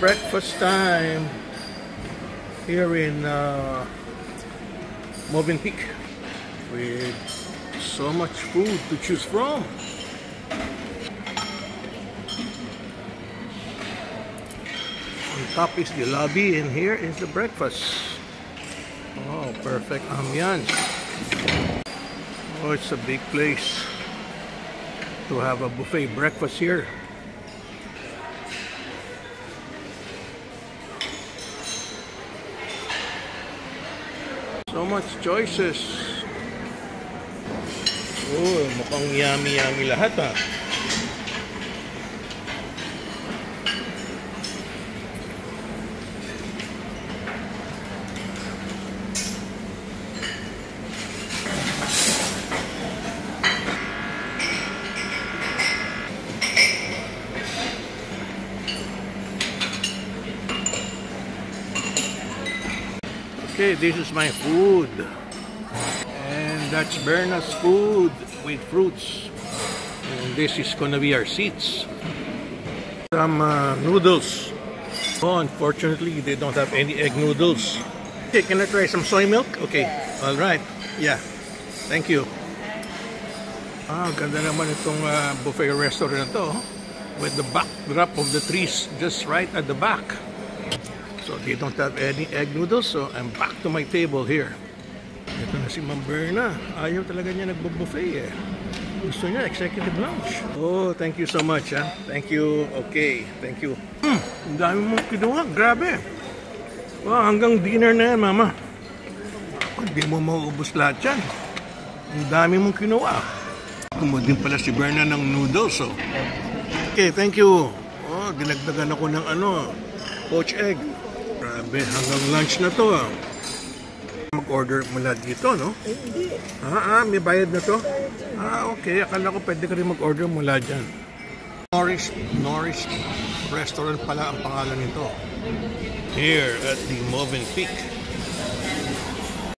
breakfast time here in Movenpick with so much food to choose from. On top is the lobby and here is the breakfast. Oh, perfect ambiance. Oh, it's a big place to have a buffet breakfast here. So much choices. Oh, mukhang yummy lahat ah. Okay, this is my food. And that's Berna's food with fruits. And this is gonna be our seats. Some noodles. Oh, unfortunately, they don't have any egg noodles. Okay, can I try some soy milk? Okay, alright. Yeah, thank you. Ah, ganda naman itong buffet restaurant na to. With the backdrop of the trees just right at the back. So they don't have any egg noodles, so I'm back to my table here. Ito na si Ma'am Berna. Ayaw talaga niya nagbo-buffet eh. Gusto niya executive lunch. Oh, thank you so much ha. Thank you. Okay, thank you. Ang dami mong kinuha. Grabe. Wow, hanggang dinner na yan, Mama. Hindi mo mauubos lahat yan. Ang dami mong kinuha. Kumudin pala si Berna ng noodles. So. Okay, thank you. Oh, dinagdagan ako ng poached egg. Grabe, hanggang lunch na to ah. Mag-order mula dito, no? Hindi. May bayad na to? Okay. Akala ko pwede ka rin mag-order mula dyan. Norris Restaurant pala ang pangalan nito. Here at the Movenpick.